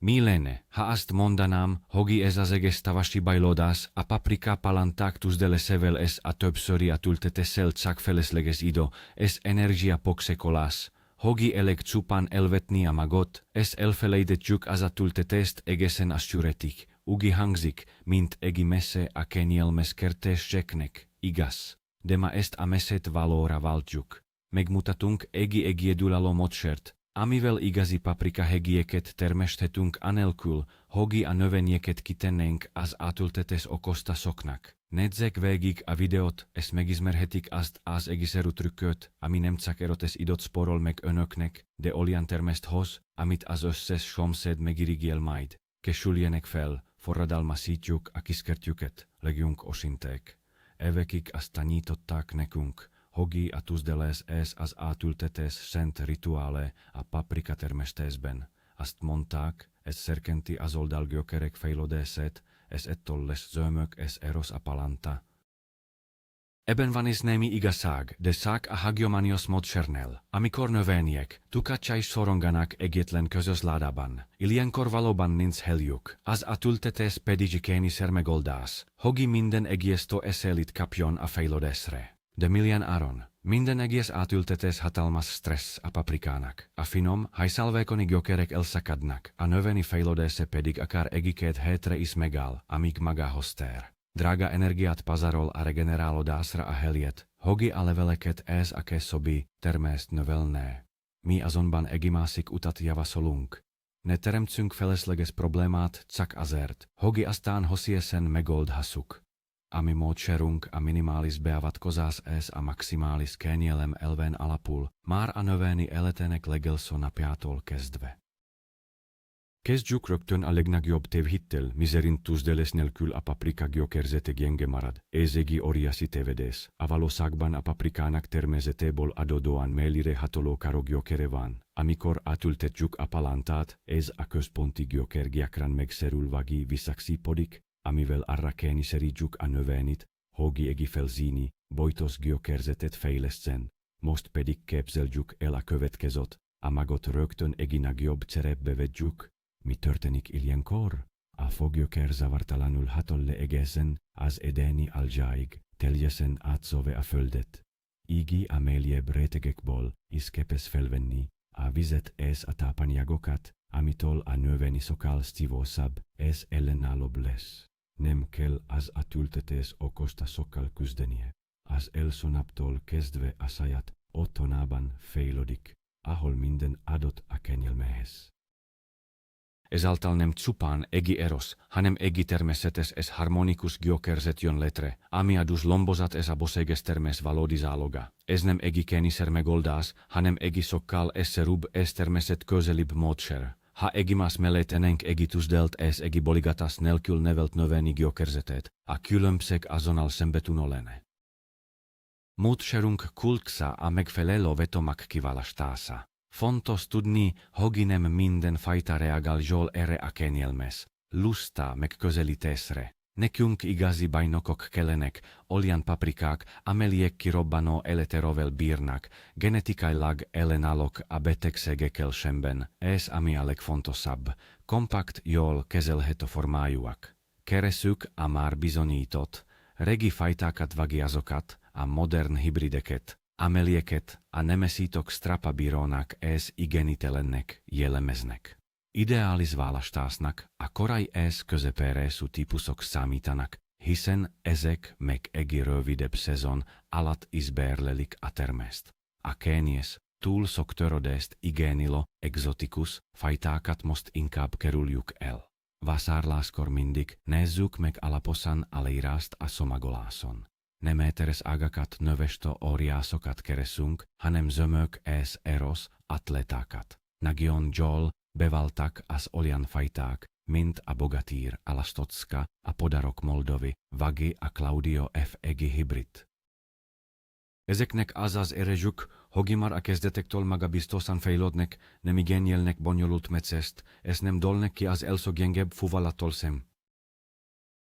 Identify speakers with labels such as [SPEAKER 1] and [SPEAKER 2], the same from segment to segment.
[SPEAKER 1] Milene, haast mondanam, hogi esasege stavasti bailodas, a paprika palantactus dele sevel es a töpsori atultete seltsak felesleges ido, es energia poxecolas, hogi elek tsupan elvetni amagot, es elfeleidet juk asatultetest egesen assuretik, ugi hangzik, mint egi messe a kenielmes kertes jeknek, igas, dema est ameset valora valtjuk, megmutatung egi egiedulalo motshert, amivel igazi paprika hegieket termesthetung anelkul, hogi a növenieket kitenenk as atultetes okosta soknak. Nedzek végig a videot, es megismerhetik ast as egiseru trükköt, ami nemcak erotes idot sporol meg önöknek, de oljan termest hoz, amit az összes somszed megirigiel majd, kesuljenek fel, forradalma szítjuk a kiskertjüket, legjunk osintek. Evekik azt tanították nekünk, hogi a tuzdeles es az átültetes szent rituále a paprika termestésben. Azt mondták, es szerkenti az oldalgyökerek fejlődését, es ettől lesz zömök es eros a palanta. Ebben van is némi igazság, de szák a hagyományos módszernel, amikor növények, tukacsai szoronganak egyetlen közös ládában, ilyenkor valóban nincs helyük, az átültetés pedig kényszer megoldás, hogi minden egésztől eszelit kapjon a fejlődésre. De millián áron, minden egész átültetés hatalmas stressz a paprikának, a finom, hajszálvékony gyökerek elszakadnak, a növényi fejlődése pedig akár egyiket hétre is megáll, amíg magához tér. Drága energiát pazarol a regenerálódásra a helyet, hogi a leveleket ez a későbbi termést növelné. Mi azonban egi másik utat javasolunk. Ne teremtsünk felesleges problémát csak azért, hogi aztán hosiesen megoldhassuk. Ami módszerünk a minimális beavatkozás ez a maximális kényelem elven alapul, már a növényi életének legelszó napjától kezdve. Kezdjük rögtön a legnagyobb tévhittel, miszerint tuzdeles nélkül a paprika gyökerzete gyenge marad, ez egi óriási tévedés. A valóságban a paprikának természetéből adódóan mellire hatoló káró gyökere van. Amikor átültetjük a palantát, ez a központi gyöker gyakran megszerül vagi visszakszípodik, amivel arra kényszerítjük a növényit, hogi egi felzíni, bojtos gyökerzetet fejleszten. Most pedig képzeljük el a következőt, a magot rögtön egi nagyobb szerepbe vegyük. Mi történik ilyenkor? A foggyöker zavartalanul hatol le egészen az edeni aljáig, teljesen átszove a földet. Igi a mélyebb rétegekból is képes felvenni a vizet és a tápanyagokat, amitől a növény sokkal szívósabb és ellenállóbb lesz. Nem kell az átültetés okosta sokkal küzdenie. Az első naptól kezdve a saját otthonában fejlődik, ahol minden adott a kényelméhez. Ezáltal nem csupán egi eros, hanem egi természetes es harmonikus gyökerzet jön létre, ami adus lombozat es a boseges termés valódi záloga. Ez nem egi kényszer megoldás, hanem egi sokkal esszerűbb es természet közelibb módszer. Ha egimas mellett enenk egi tuzdelt es egi boligatas nélkül nevelt növényi gyökerzetet, a különbség azonnal szembetűnő lenne. Módszerünk kulcsa a megfelelő vetomak kiválasztása. Fontos tudni, hogi nem minden fajta reagál jól erre a kényelmes, lusta megközelítésre. Nekünk igazi bajnokok kellenek, olyan paprikák, amelyek kirobbanó eleterovel bírnak, genetikailag ellenállók a betegségekkel szemben, ez ami a legfontosabb, kompakt, jól kezelhető formájúak. Keresük a már bizonyított, régi fajtákat vagy azokat, a modern hibrideket, amelyeket a nemesítók strapabírónak és igenitelennek jellemeznek. Ideális választásnak a korai és középérésű típusok számítanak, hiszen ezek meg egi rövidebb szezon alatt is beérlelik a termést. A kényes, túl sok törödést igénylő egzotikus fajtákat most inkább kerüljük el. Vásárláskor mindig nézzük meg alaposan a leírást a szomagoláson. Nem éteres ágakat növestő óriásokat keresünk, hanem zömök és eros atletákat. Nagyon jól beváltak az olyan fajták, mint a Bogatír, a Lastocka, a Podarok Moldovi, Vagi a Claudio F. Egi hibrid. Ezeknek az az érezsük, hogi már a kezdetektől magabiztosan fejlődnek, nem igényelnek bonyolult metszést, és nem dolnek ki az első gyengebb fuvalatól sem.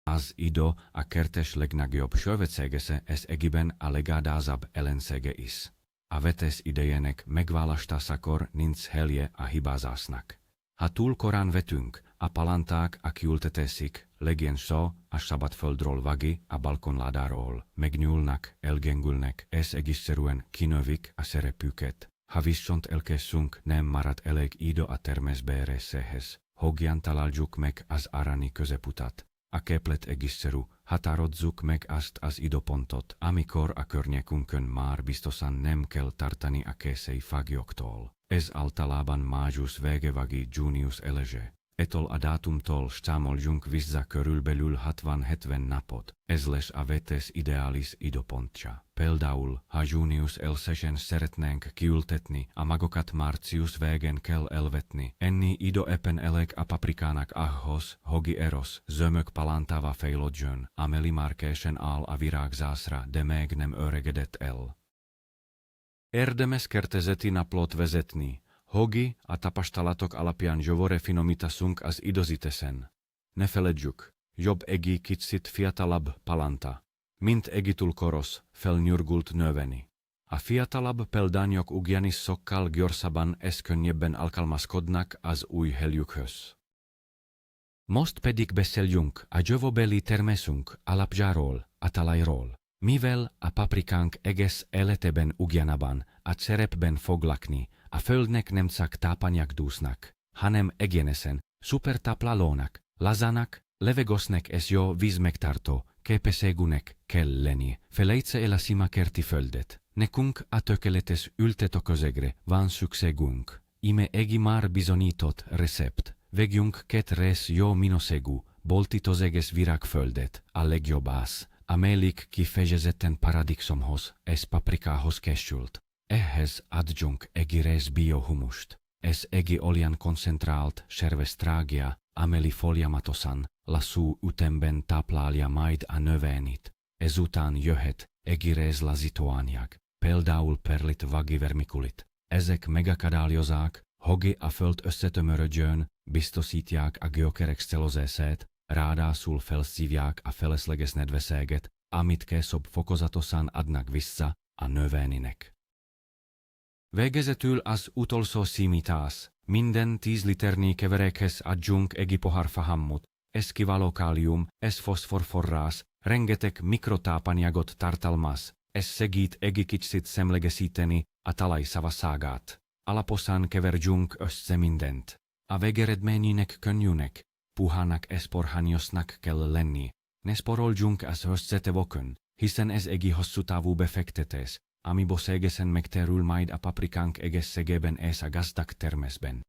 [SPEAKER 1] Az idő a kertes legnagyobb sővetségese ez egiben a legádázabb ellensége is. A vetés idejének megválasztásakor nincs helye a hibázásnak. Ha túl korán vetünk, a palanták a kiültetészik, legyen szó a szabad földről vagi a balkonládáról, megnyúlnak, elgengülnek, ez egészszerűen kinövik a szerepüket. Ha viszont elkezdünk, nem marad elég idő a termésbeeréséhez. Hogyan találjuk meg az arany közeputat? A képlet egészszerű, határozzuk meg azt az időpontot, amikor a környékünkön már biztosan nem kell tartani a készei fagyoktól. Ez általában május vége vagy június eleje. Ettől a dátumtól számoljunk vissza körülbelül 60-70 napot. Ez lesz a vetés ideális időpontja. Például, ha június elsőjén szeretnénk kiültetni, a magokat március végén kell elvetni. Ennyi idő éppen elég a paprikának ahhoz, hogy eros zömök palántával fejlődjön, amely már készen áll a virágzásra, de még nem öregedett el. Érdemes kertezeti naplót vezetni. Hogi a tapasztalatok alapján jövőre finomításunk az időzítésen. Ne feledjük, jobb egi kicsit fiatalabb palánta, mint egi túl koros, felnyurgult növényi. A fiatalabb példányok ugyanis sokkal gyorsabban és könnyebben alkalmazkodnak az új helyükhöz. Most pedig beszéljünk a jövőbeli termésünk alapjáról, a talajról. Mivel a paprikánk egész életében ugyanabban a szerepben fog lakni, a földnek nem csak tápanyagdúsnak, hanem egyenesen szupertáplálónak, lazának, levegősnek és jó vízmegtartó képességűnek kell lenni. Felejtse el a sima kerti földet. Nekünk a tökéletes ültetőközegre van szükségünk. Ime egi már bizonyított recept. Vegyünk két rész jó minőségű, boltítózeges virágföldet, a legjobb az, amelyik kifejezetten paradicsomhoz és paprikához készült. Ehhez adjunk egi rész biohumust, és egi oljan koncentrált servestrágia, amely folyamatosan, lassú ütemben táplálja majd a növényit. Ezután jöhet egi rész lazítóanyag, például perlit vagy vermikulit. Ezek megakadályozák, hogy a föld összetömörödjön, biztosítják a gyökerek szelozését, ráadásul felszívják a felesleges nedveséget, amit később fokozatosan adnak vissza a növénynek. Végezetül az utolsó számítás. Minden 10 liternyi keverékhez adjunk egi pohár fahammot, ez kiváló kálium, ez foszforforrás, rengeteg mikrotápanyagot tartalmaz, ez segít egi kicsit semlegesíteni a talaj szavaságát. Alaposan keverjünk össze mindent. A végeredménynek könnyűnek, puhának és porhányosnak kell lenni. Ne sporoljunk az összetevőkön, hiszen ez egi hosszú távú befektetés, amiból szégesen megtérül majd a paprikánk egészségében és a gazdag termésben.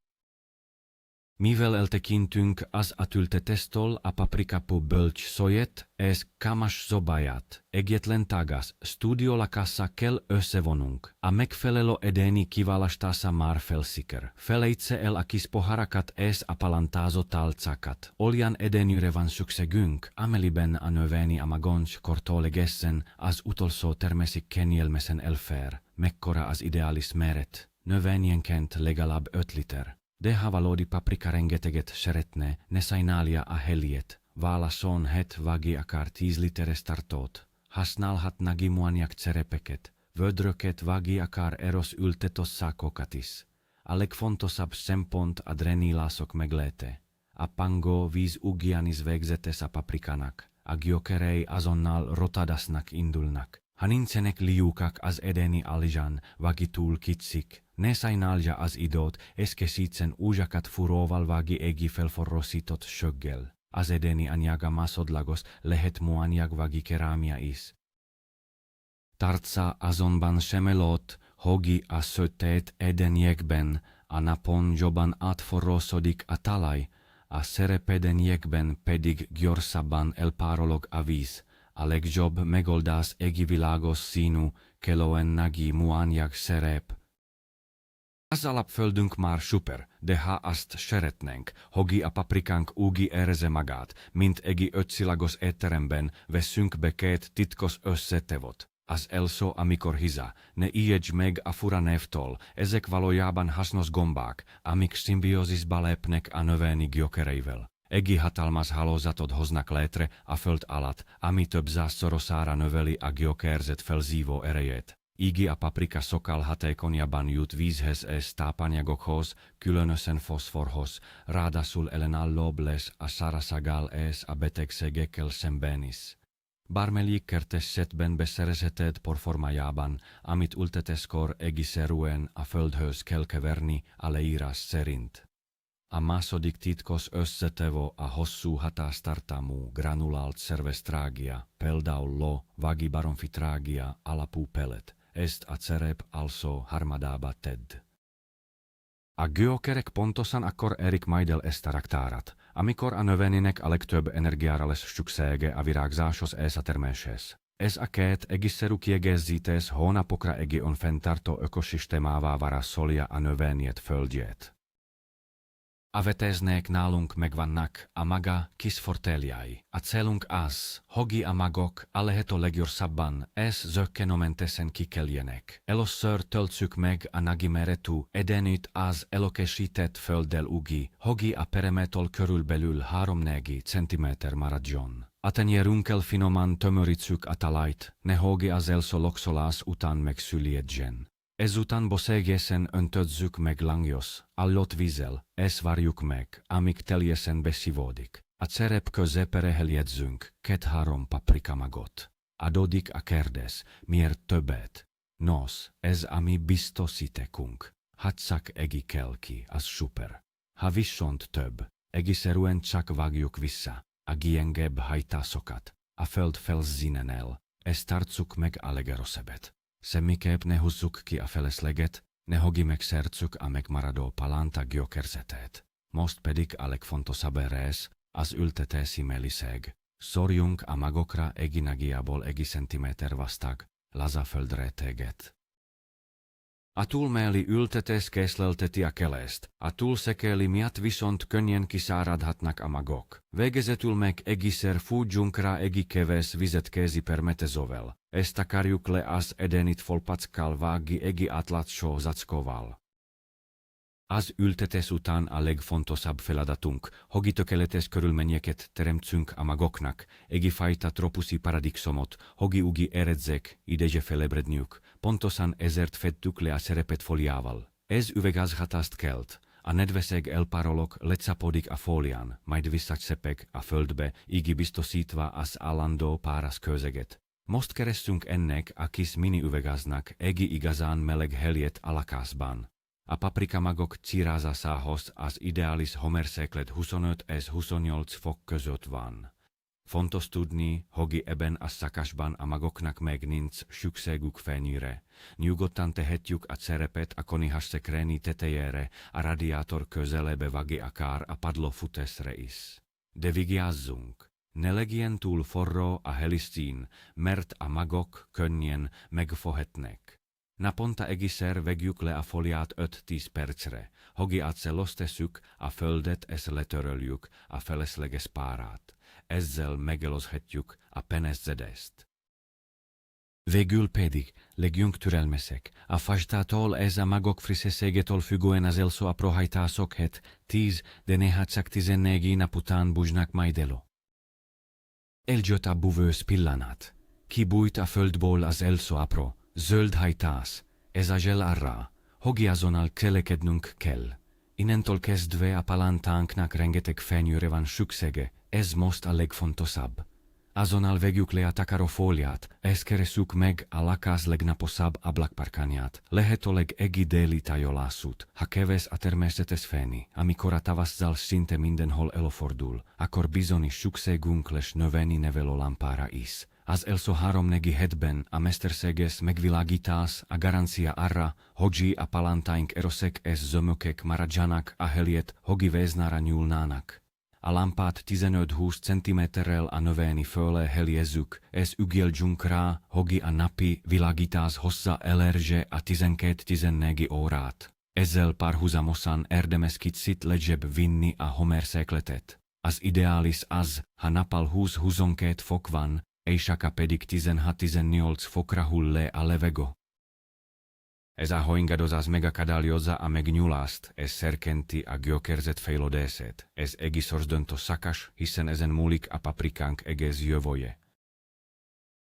[SPEAKER 1] Mivel eltekintünk az átültetéstől a paprikapu bölcs szóját és kamas zobáját, egyetlen tagas studiolakassa kell összevonunk. A megfelelő edéni kiválasztása már felsiker. Felejtse el a kis poharakat és a palantázó tálcákat. Olyan edényűre van szükségünk, amelyben a növényi a magoncs kortolégesen az utolsó természek kényelmesen elfér. Mekkora az ideális méret? Növényenként legalább 5 liter. De ha valódi paprika rengeteget szeretne, ne sajnálja a helyét. Válaszol het vagy akár 10 literes tartót. Használhat nagyimúanyag cserepeket, vödröket vagy akár eros ültetőszakokat is. A legfontosabb szempont a drenilások megléte. A pangó víz ugyanis végzetes a paprikának. A gyökerei azonnal rotadásnak indulnak. Ha nincsenek liukak az edéni alján, vagy túl kicsik, ne sajnálja az időt, és készítsen újakat furóval vagy egi felforrósított söggel. Az edéni anyaga másodlagos lehet muanyag vagy kerámia is. Tartsa azonban sem elott, hogy a sötét edényekben a napon jobban átforrósodik a talaj, a szerepedényekben pedig gyorsabban elpárolog a víz. A legjobb megoldás egi világos színű, kelően nagy muanyag szerep. Az alapföldünk már szuper, de ha azt szeretnénk, hogy a paprikánk úgy érezze magát, mint egi 5 csillagos étteremben, veszünk be 2 titkos összetevőt. Az első, amikor hiza, ne ijedj meg a fura névtől, ezek valójában hasznos gombák, amik szimbiózisba lépnek a növényi gyökereivel. Egi hatalmas hálózatot hoznak létre a föld alatt, ami több százszorosára növeli a gyökérzet felzívó erejét. Igi a paprika sokal hatékonyaban jut vízhez és tápanyagokhoz, különösen foszforhoz, ráadásul ellenállóbb lesz a szárazsággal és a betegségekkel szemben is. Bármelyik kertesetben beszerezheted porformájában, amit ülteteskor egészszerűen a földhöz kell keverni a leírás szerint. A második titkos összetevő a hosszú hatástartalmú granulált szervestrágia, például ló, vagi baromfitrágia alapú pellet. Ezt a cerep also harmadába tedd. A gyökerek pontosan akkor érik majd el ezt a raktárat, amikor a növénynek a legtöbb energiára lesz szüksége a virágzáshoz és a terméshez. Ez a két egészszerű kiegészítés hónapokra egész fenntartó ökoszisztémává varázsolja a növényet földjét. A vetéznék nálunk megvannak a maga kis fortéljai. A célunk az, hogy a magok a lehető leggyorsabban és zökkenőmentesen kikeljenek. Először töltsük meg a nagy méretű edenit az elokesített földdel úgy, hogy a periméter körülbelül 3-4 cm maradjon. A tenyérünkkel finoman tömörítsük a talajt, nehogy az elszoloxolás után megszüljedjen. Ezután boszegesen öntözzük meg langyos, allott vízzel, és várjuk meg, amíg teljesen beszívódik. A cerep közepére helyezünk 2-3 paprikamagot. Adódik a kérdés, miért többet? Nos, ez a mi biztosítékunk. Hatszak egi kell ki, az szuper. Ha viszont több, egészszerűen csak vágjuk vissza a gyengebb hajtásokat, a föld felszínen el, és tartsuk meg a legrosszabbet. Semmiképp ne húzzuk ki a felesleget, nehogy megszertsük a megmaradó palánta gyökerzetét. Most pedig a legfontosabb rész, az ültetési meliség. Szórjunk a magokra egy nagyjából 1 centiméter vastag, laza földréteget. A túlméli ültetés késlelteti a kelést, a túlszekeli miatt viszont könnyen kiszáradhatnak a magok. Végezetül meg egyszer fújjunk rá egy kevés vizet kézi permetezóval. Ezt akarjuk le az edenit folpackal vági egy átlátszó zacskóval. Az ültetés után a legfontosabb feladatunk, hogy tökéletes körülményeket teremtsünk a magoknak, egyfajta trópusi paradoxumot, hogy úgy érezzék, ideje felébredniük. Pontosan ezért fettük le a szerepet fóliával. Ez üvegázhatást kelt. A nedvesség elpárolog lecapódik a fólián, majd visszacsepeg a földbe, így biztosítva az állandó páraz közeget. Most keressünk ennek a kis mini üvegáznak egy igazán meleg helyet a lakásban. A paprikamagok cirázásához az ideális hőmérséklet 25 és 28 fok között van. Fontos tudni, hogy ebben a szakaszban a magoknak meg nincs szükségük fényre. Nyugodtan tehetjük a cerepet a konyhaszekrény tetejére, a radiátor közelébe vagy akár a padlófutésre is. De vigyázzunk! Ne legyen túl forró a helisztín, mert a magok könnyen megfohetnek. Naponta egyszer vegyük le a fóliát 5-10 percre, hogy átszelloztesszük a földet és letöröljük a felesleges párát. Ezzel megelőzhetjük a peneszedést. Végül pedig legyünk türelmesek. A fastától és a magok frissességétől függően az elszó apró hajtások 10, de néha csak 14 nap után bújnak majd elő. Eljött a búvős pillanat. Kibújt a földból az elszó apró, zöld hajtás. Ez a zsel arra, hogy azonnal cselekednünk kell. Innentől kezdve a palántánknak rengeteg fényűre van szüksége, ez most a legfontosabb. Azonnal vegyük le a takarófóliát, és keresszük meg a lakás legnaposabb ablakparkányát, lehetőleg egy déli tájolásút. Ha kevés a természetes fény, amikor a tavasszal szinte mindenhol előfordul, akkor bizony szükségünk lesz növényi nevelőlámpára is. Az elszó 3-4 hétben a mesterséges megvilágítás a garancia arra, hogy a palántáink eroszek és zömökek maradjanak a helyet, hogy véznára nyúlnának. A lámpát 15-20 cm-rel a növényi fölé helyezzük, és ügyeljünk rá, hogy a napi világítás hossza elérje a 12-14 órát. Ezzel párhuzamosan érdemes kicsit lejjebb vinni a hőmérsékletet. Az ideális az, ha nappal 20-22 fok van, éjszaka pedig 16-18 fokra hull le a levegő. Ez a hőingadozás megakadályozza a megnyúlást és serkenti a gyökerzet fejlődését. Ez egész döntő szakasz, hiszen ezen múlik a paprikánk egész jövője.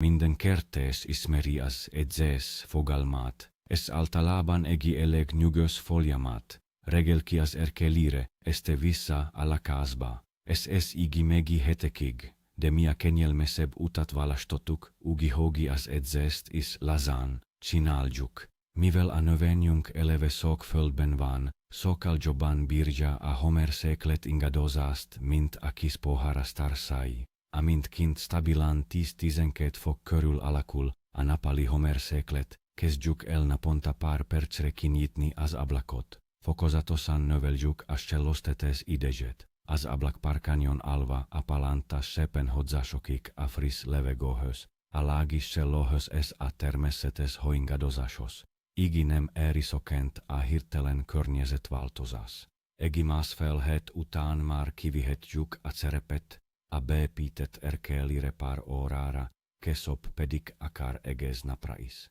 [SPEAKER 1] minden kertes ismerias edzes fogalmat, es altalaban egi eleg nyugös folyamat, regelkias erkelire, este vissa alla kasba, es igi megi hetekig, de mia kenyelmeseb utat valastotuk, ugi hogias edzest is lazan, csináljuk, mivel a növényünk eleve sok földben van, sokkal jobban bírja a homerszéklet ingadozást, mint a kis pohara starszai. Amint kint stabilan 10-12 fok körül alakul, a napali homerszéklet, kezdjük el naponta pár percre kinyitni az ablakot. Fokozatosan növeljük a sellostetes idegét. Az ablak parkanyon alva a palánta szépen hozzásokik a friss levegőhöz. A lágis sellóhöz ez a természetes hoingadozáshoz. Így nem eriszokent a hirtelen környezetváltozás. Egi másfél után már kivihetjük a szerepet, a beépített erkelire pár órára, később pedig akár egész napra is.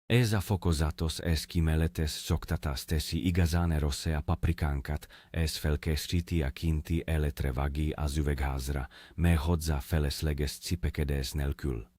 [SPEAKER 1] Ez a fokozatos eszkimeletes szoktatás teszi igazán erosse a paprikánkat, ez felkészíti a kinti eletrevagi az üvegházra, mely hozzá felesleges cipekedés nélkül.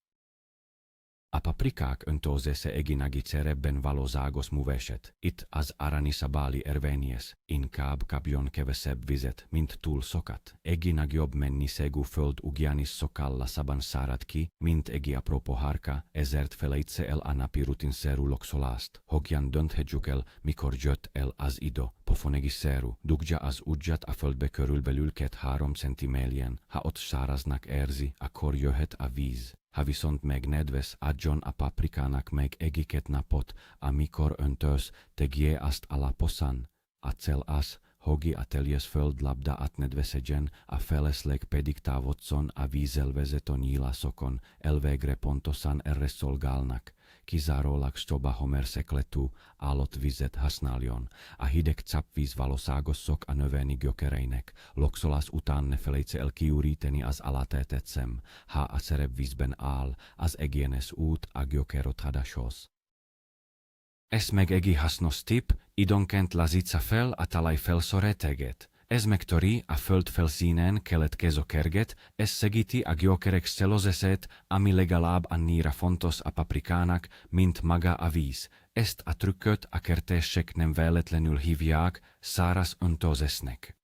[SPEAKER 1] A paprikák öntözése eginagi szerepben való zágos műveset, itt az aranyszabáli érvényes, inkább kapjon kevesebb vizet, mint túl sokat. Eginag jobb mennyiségű föld ugyanis sokkal lassabban szárad ki, mint egi apró pohárka, ezért felejtse el a napi rutinszerű loxolást. Hogyan dönthetjük el, mikor jött el az idő, pofonegi-szerű, dugja az ujjat a földbe körülbelül 2-3 centiméterien, ha ott száraznak érzi, akkor jöhet a víz. Ha viszont meg nedves, adjon a paprikának meg egyiket napot, amikor öntöz, tegye azt alaposan. A cél az, hogi a teljes földlabda átnedvesedjen, a felesleg pedig távodszon a vízzel vezető nyílászokon, elvégre pontosan erre szolgálnak. Kizárólag stoba homerszekletű állott vizet használjon. A hideg capvíz valóságosszok a növényi gyökereinek. Loxolás után ne felejtse el kiüríteni az alatetet szem. Ha a szerepvízben áll, az egyenes út a gyökerothadáshoz. Ez meg egi hasznos tipp, időnként lazítsa fel a talaj felső réteget. Ez megtöri a föld felszínen keletkező kerget, ez segíti a gyökerek szellőzését, ami legalább annyira fontos a paprikának, mint maga a víz. Ezt a trükköt a kertések nem véletlenül hívják száraz öntözésnek.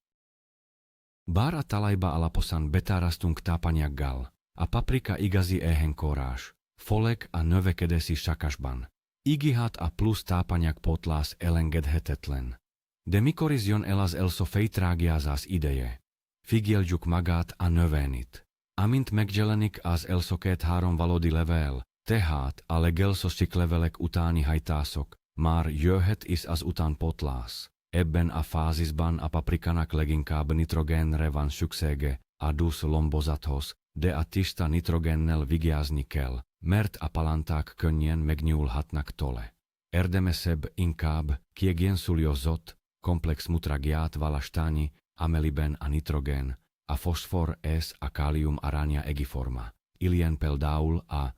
[SPEAKER 1] Bár a talajba alaposan betárasztunk tápanyaggal, a paprika igazi éhenkorás, főleg a növekedési szakaszban. Így hát a plusz tápanyagpótlás elengedhetetlen. De mikor is jön el az elszofejtrágiázás ideje? Figyeljük magát a növényit. Amint megjelenik az elszokett 3 valódi levél, tehát a legelsősik levelek utáni hajtások, már jöhet is az utánpótlás. Ebben a fázisban a paprikának leginkább nitrogénre van szüksége, a dús lombozathoz, de a tiszta nitrogénnel vigyázni kell, mert a palánták könnyen megnyúlhatnak tőle. Érdemesebb inkább kiegyensúlyozott, komplex mutragiát választani, amelyben a nitrogén, a foszfor és a kálium aránya egyforma. Ilyen például a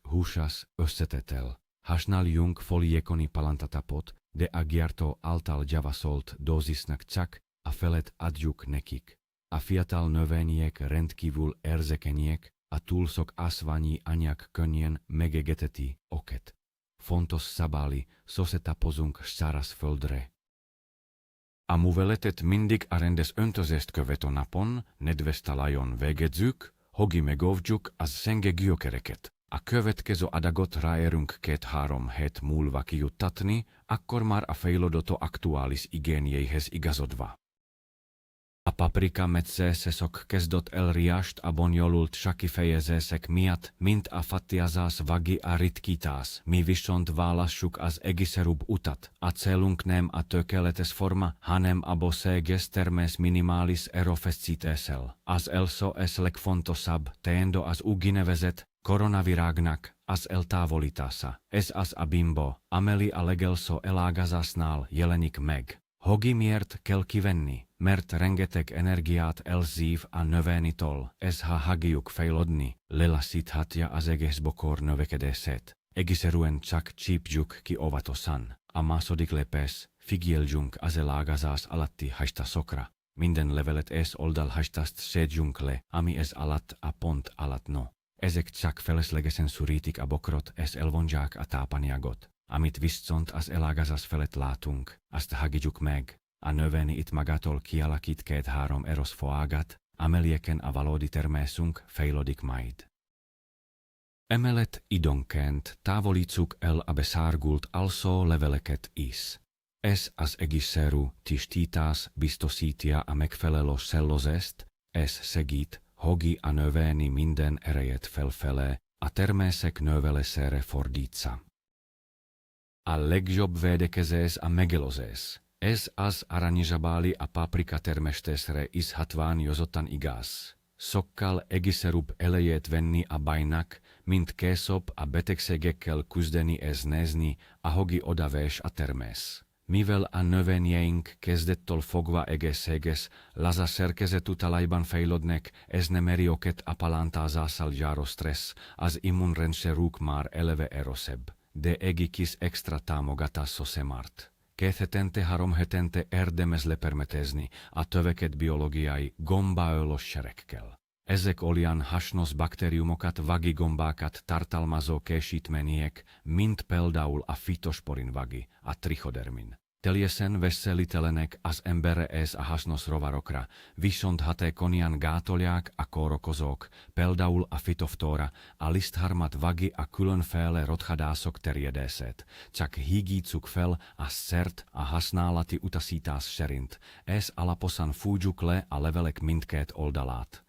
[SPEAKER 1] húsas összetétel. Használjunk folyékony palántatapot, de a gyártó által javasolt dózisnak csak a felet adjuk nekik. A fiatal növények rendkívül érzékenyek, a túl sok ásványi anyag könnyen megegeteti őket. Fontos szabály, sose tapozunk szárazföldre. A műveletet mindig a rendes öntözést követő napon, nedves talajon végezzük, hogi megóvjuk az szenge gyökereket. A következő adagot ráérünk 2-3 hét múlva kijuttatni, akkor már a fejlődő aktuális igényeihez igazodva. A paprika metszészek kezdett elriást a bonyolult kifejezések miatt, mint a fattiázás vagi a ritkítás. Mi viszont válassuk az egészszerűbb utat. A célunk nem a tökéletes forma, hanem a bőséges termés minimális erőfeszítéssel. Az első és legfontosabb teendő az úgynevezett koronavirágnak az eltávolítása. Ez az a bimbo, amely a legelső elágazásnál jelenik meg. Hogi miért kell kivenni? Mert rengeteg energiát elszív a növényitől, ez ha hagyjuk fejlődni, lelassíthatja az egész bokor növekedését. Egészszerűen csak csípjük ki óvatosan. A második lépés, figyeljünk az elágazás alatti hajtásokra. Minden levelet és oldalhajtást szedjünk le, ami ez alatt a pont alatt no. Ezek csak feleslegesen szurítik a bokrot, ez elvonják a tápanyagot. Amit viszont az elágazás felett látunk, azt hagyjuk meg. A növény itt magától kialakít két-három eroszfoágat, amelyeken a valódi természünk fejlődik majd. Emellett időnként távolítsuk el a beszárgult alsó leveleket is. Ez az egészszerű tisztítás biztosítja a megfelelő szellőzést, ez segít, hogy a növény minden erejét felfele, a természek növelésére fordítsa. A legjobb védekezés a megelőzés. Ez az aranyzsabáli a paprika termesztésre is hatványozottan igaz. Sokkal egészszerűbb elejét venni a bajnak, mint később a betegségekkel küzdeni és nézni, ahogy odavés a termész. Mivel a növényeink kezdettől fogva egészséges, laza szerkezetű talajban fejlődnek, ez nem eri oket a palántázással járó stressz, az immunrendszerük már eleve erősebb, de egikis extra támogatásra szemárt. 2 hetente-3 hetente érdemes lepermetezni a töveket biológiai gombaölősszerekkel. Ezek olyan hasznos baktériumokat, vagi gombákat tartalmazó készítmények, mint például a fitosporin vagi, a trichodermin. Teljesen veszelítelenek az emberre és a hasznos rovarokra, viszont hatékonyan gátolják a kórokozók, például a fitoftóra, a lisztharmat vagi a különféle rothadások terjedését. Csak hígítsuk fel a szert a használati utasítás szerint, és alaposan fújjuk le a levelek mindkét oldalát.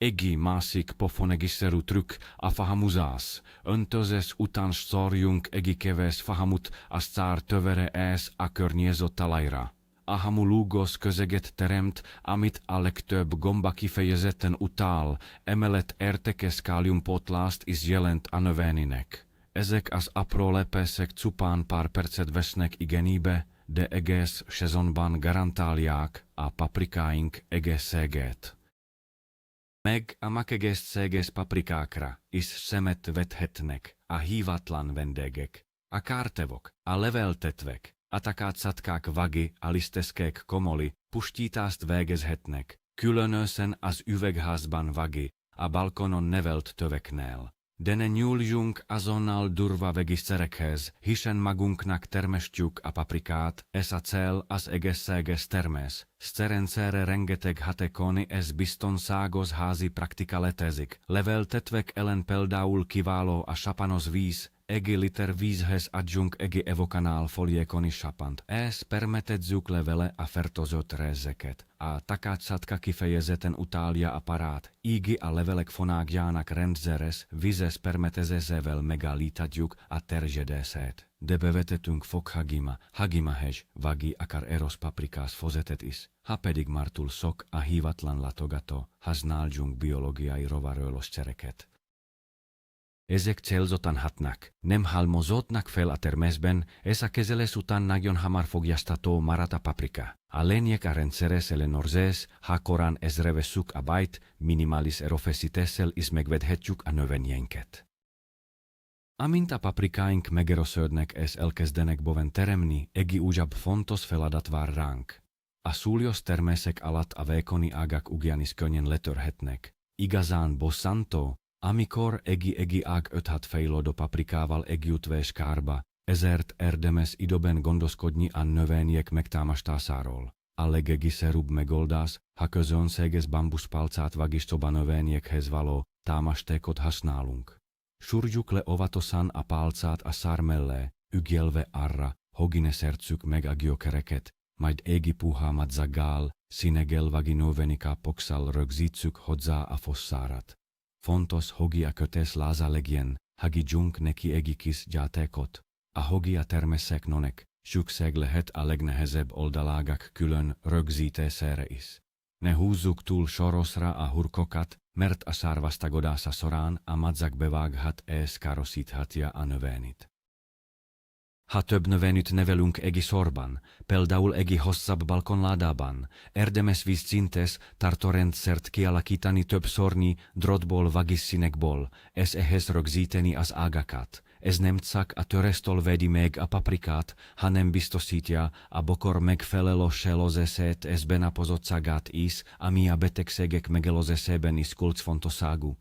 [SPEAKER 1] Egi másik pofonegiszerű trükk a fahamuzás. Öntözés után szórjunk egi kevés fahamut a szár tövere és a környező talajra. A hamu lúgos közeget teremt, amit a legtöbb gomba kifejezetten utál, emellett értékes káliumpótlást is jelent a növénynek. Ezek az apró lepések csupán pár percet vesznek igénybe, de egész szezonban garantálják a paprikáink egészségét. Meg a magegészséges paprikákra is szemet vethetnek a hívatlan vendégek, a kártevok, a leveltetvek, a takácsatkák vagi, a liszteszkék komoli pusztítást végezhetnek, különösen az üvegházban vagi, a balkonon nevelt töveknél. De ne nyúljunk azonnal durva vegyszerekhez, hiszen magunknak termesztjük a paprikát, ez a cél az egészséges termész. Szerencsére rengeteg hatékony és biztonságos házi praktika létezik. Leveltetvek ellen például kiváló a sapanos víz, 1 liter vízhez adjunk 1 evokanál folyékony sapant, és permetezzük levele a fertőzött részeket. A takácsatka kifejezetten utálja a parát, így a levelek fonágjának rendszeres vízes permetezésével megállíthatjuk a terjedését. De bevetetünk hagimahez, vagi akár eros paprikás fozetet is, ha pedig már túl sok a hívatlan látogató, használjunk biológiai rovarölőszereket. Ezek célzottan hatnak, nem halmozódnak fel a természben, és a kezelés után nagyon hamar fogyasztható marad a paprika. A lényeg a rendszeres ellenőrzés, ha korán észreveszünk a bajt, minimális erőfeszítéssel is megvédhetjük a növényeinket. Amint a paprikáink megerősödnek és elkezdenek boven teremni, egy újabb fontos feladat vár ránk. A súlyos természek alatt a vékony ágak ugyanis könnyen letörhetnek. Igazán bosszantó, amikor egy ág 5-6 fejlődő paprikával együtt kárba, ezért érdemes időben gondoskodni a növények megtámastásáról. A legegyszerűbb megoldás, ha közönséges bambuszpálcát vagisztóba növényekhez való támastékot használunk. Súrjuk le óvatosan a pálcát a szár mellé, ügyelve arra, hogy ne szertsük meg a gyökereket, majd égi puha madzaggal, színeggel vagi növénykápokszal rögzítsük hozzá a fosszárat. Fontos, hogy a kötés láza legyen, hagyjunk neki egy kis játékot. Ahogy a természeknek, szükség lehet a legnehezebb oldalágak külön rögzítésére is. Ne húzzuk túl sorosra a hurkokat, mert a szárvasztagodása során a madzag bevághat és károsíthatja a növényt. Ha több növényt nevelünk egy sorban, például egy hosszabb balkonládában, érdemes vízszintes tartórendszert kialakítani többszörnyi drótból vagisszínekból, és ehhez rögzíteni az ágakat. Ez nem csak a töréstől védi meg a paprikát, hanem biztosítja a bokor megfelelő sellőzését és benapozottságát is, ami a betegségek megelőzésében is kulcsfontosságú.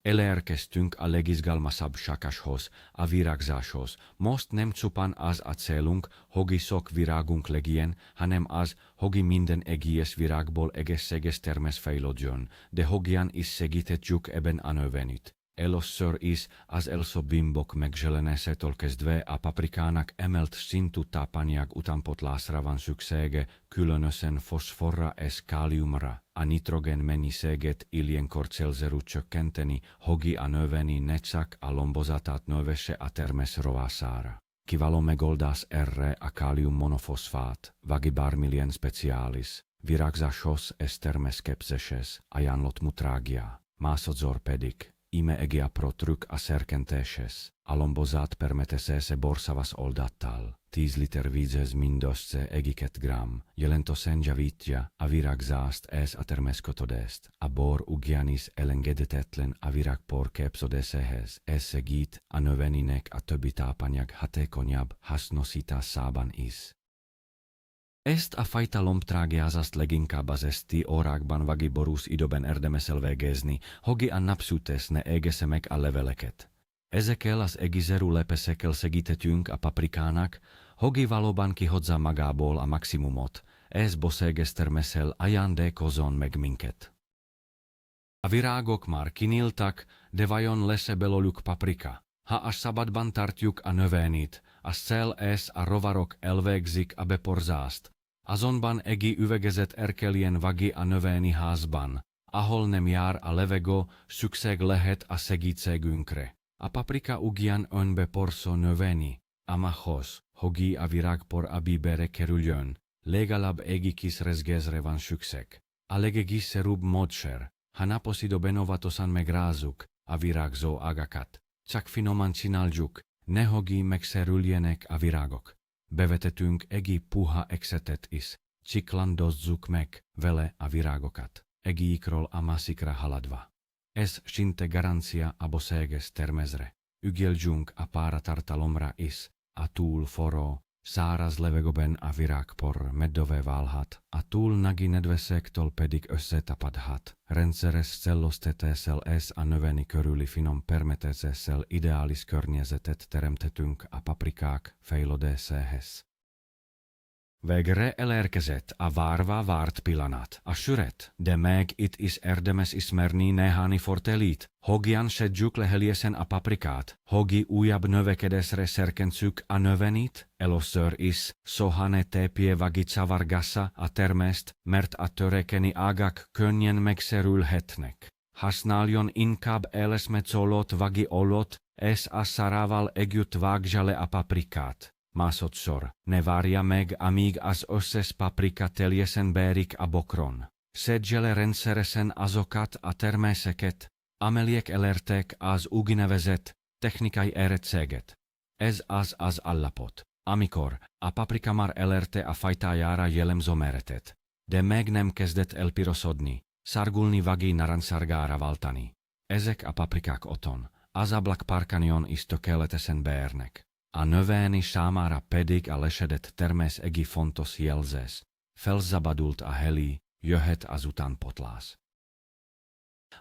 [SPEAKER 1] Elérkeztünk a legizgalmasabb sakashoz, a virágzáshoz. Most nem csupán az a célunk, hogy sok virágunk legyen, hanem az, hogy minden egész virágból egész termés fejlődjön, de hogyan is segíthetjük ebben a növényit. Először is az elszóbimbok megjelenésétől kezdve a paprikának emelt szintű tápanyag utánpótlásra van szüksége, különösen foszforra és káliumra. A nitrogén mennyiséget ilyenkor célszerű csökkenteni, hogy a növény ne csak a lombozatát növesse a termés rovására. Kiváló megoldás erre a káliummonofoszfát, Vagibarmilien specialis, virágzáshoz és termésképzéshez ajánlott mutrágia, másodszor pedig ime egea pro trükk a szerkentéshez, a lombozat permetesese borsavas oldattal, 10 liter vízhez mindössze 1 gram, jelentősen javítja a virágzást és a terméskötődést. A bor ugyanis elengedhetetlen a virágpor képződéséhez, és segít a növénynek a többi tápanyag hatékonyabb hasznosításában is. Ezt a fajta lombtrágyázást leginkább az eszti órákban vagy borús időben érdemes elvégezni, hogy a napsütés ne égesse meg a leveleket. Ezekkel az egészszerű lepeszekkel segíthetünk a paprikának, hogy valóban kihozza magából a maximumot, és boszéges terméssel ajándékozzon meg minket. A virágok már kinyíltak, de vajon lesz belőlük paprika? Ha a szabadban tartjuk a növényit, a szél és a rovarok elvégzik a beporzást, azonban egi üvegezett erkeljen vagi a növényi házban, ahol nem jár a levegő, szükség lehet a segítségünkre. A paprika ugyan önbeporzó növényi, amahoz, hogy a virágpor a bíbere kerüljön, legalább egy kis rezgésre van szükség. A legegészszerűbb módszer, ha naposzidóban óvatosan megrázzuk a virágzó ágakat, csak finoman csináljuk, nehogy megszerüljenek a virágok. Bevetetünk egy puha exetet is, csiklandozzuk meg vele a virágokat, egyikről a másikra haladva. Ez szinte garancia a boszéges termésre. Ügyeljünk a páratartalomra is, a túl forró, száraz levegőben a virágpor medové válhat, a túl nagy nedvességtől pedig összetapadhat. Rendszeres szellőztetéssel és a növény körüli finom permetezéssel ideális környezetet teremthetünk a paprikák fejlődéséhez. Végre elérkezett a várva várt pillanat, a süret, de meg itt is érdemes ismerni néhány fortelit, hogyan szedjük leheljesen a paprikát, hogy újabb növekedésre szerkentsük a növényit, először is soha ne tépje vagy csavargassa a termést, mert a törékeny ágak könnyen megszerülhetnek. Használjon inkább élesmetszolót vagy olót, és a szarával együtt vágja le a paprikát. Másodszor, ne várja meg, amíg az összes paprika teljesen beérik a bokron. Szedje le rendszeresen azokat a terméseket, amelyek elérték az úgynevezett technikai érettséget. Ez az állapot, amikor a paprika már elérte a fajtájára jellemző méretet, de meg nem kezdett elpirosodni, szárgulni vagy narancssárgára váltani. Ezek a paprikák otthon, az ablakparkanyon is tökéletesen beérnek. A növény számára pedig a lesedett termés egy fontos jelzés. Felszabadult a heli, jöhet az utánpótlás.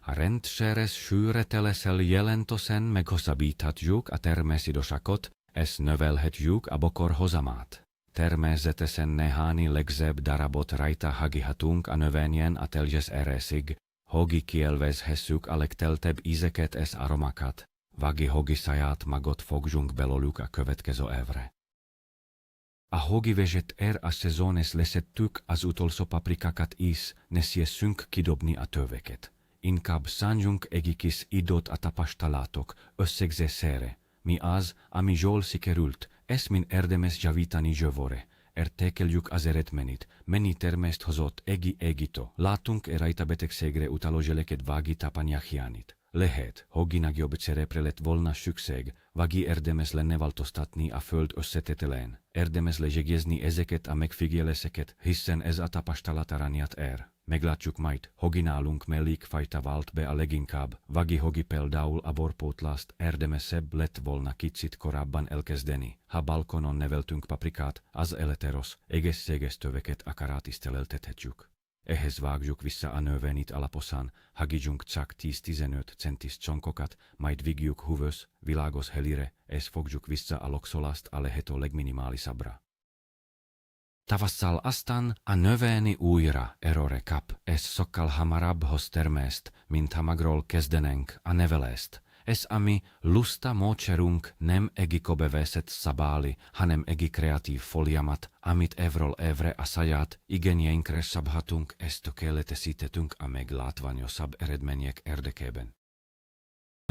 [SPEAKER 1] A rendszeres sűrűtéléssel jelentősen meghosszabbíthatjuk a termésidőszakot, és növelhetjük a bokor hozamát. Természetesen néhány legszebb darabot rajta hagyhatunk a növényen a teljes ereszig, hogy kielvezhessük a legteltebb ízeket és aromákat, vagy hogy saját magot fogjunk belőlük a következő évre. Ahogy vezet a szezones leszettük az utolsó paprikákat is, ne siesszünk kidobni a töveket. Inkább szánjunk egy kis időt a tapasztalatok összegzésére, mi az, ami jól sikerült, és min érdemes javítani jövőre. Értékeljük az eredményt, mennyi termést hozott egyitől. Látunk rajta betegségre utaló zseleket vagy tápanyag hiányit. Lehet, hogy nagyobb cserépre lett volna szükség, vagy érdemes lenne változtatni a föld összetételén. Érdemes lejegyezni ezeket a megfigyeléseket, hiszen ez a tapasztalat aranyat ér. Meglátjuk majd, hogy nálunk melyik fajta vált be a leginkább, vagy hogy például a borpótlást érdemesebb lett volna kicsit korábban elkezdeni. Ha balkonon neveltünk paprikát, az eleteros, egészséges töveket akár átiszteleltethetjük. ehhez vágjuk vissza a növényt alaposan, hagyjunk csak 10-15 centis csonkokat, majd vigyük húvös, világos helire, és fogjuk vissza a loxolást a lehető legminimálisabbra. Tavasszal aztán a növény újra erőre kap, és sokkal hamarabbhoz természt, mint ha magról kezdenénk a nevelést. Ez ami lusta módszerünk nem egikobeveszett szabály, hanem egi kreatív folyamat, amit évről évre a saját igényeinkre szabhatunk, és tökéletesítettünk a meglátványosabb eredmények érdekében.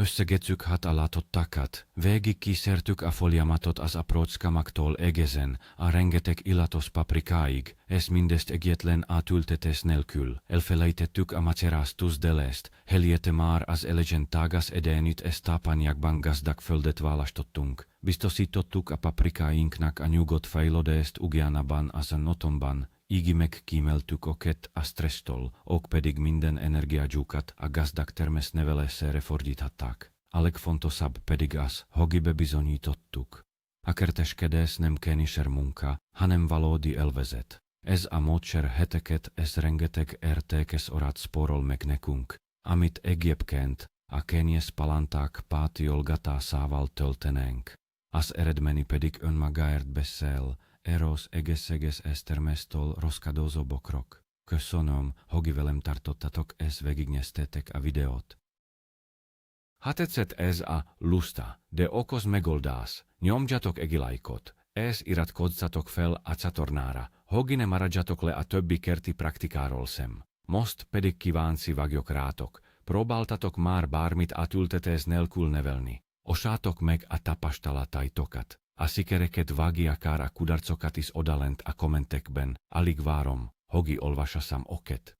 [SPEAKER 1] Összegezzük hát a látottakat, végig kísértük a folyamatot az aprócskamaktól egészen a rengeteg illatos paprikáig, és mindezt egyetlen átültetés nélkül. Elfelejtettük a maceráztusdelést, helyette már az elegen tágas edényit és tápanyagban gazdag földet választottunk. Biztosítottuk a paprikáinknak a nyugodt fejlődést ugyanabban az a notomban, így megkíméltük oket a stressztól, ok pedig minden energiájukat a gazdag termésnevelésére fordíthatták. A legfontosabb pedig az, hogy bebizonyítottuk. A kerteskedés nem kényszer munka, hanem valódi élvezet. Ez a módszer heteket és rengeteg értékes orát spórol meg nekünk, amit egyébként a kényes palanták pátiolgatásával töltenénk. Az eredmény pedig önmagáért beszél, Eros egész esztermesztől roskadozó bokrok. Köszönöm, hogy velem tartottatok és végignéztétek a videót. Ha tetszett ez a lusta, de okos megoldás, nyomjatok egy lájkot, és iratkozzatok fel a csatornára, hogy ne maradjatok le a többi kerti praktikáról sem. Most pedig kíváncsi vagyok rátok, próbáltatok már bármit átültetés nélkül nevelni. Osátok meg a tapasztalataitokat. A sikereket vagy akár a kudarcokat is odalent a kommentekben, alig várom, hogy olvasassam oket.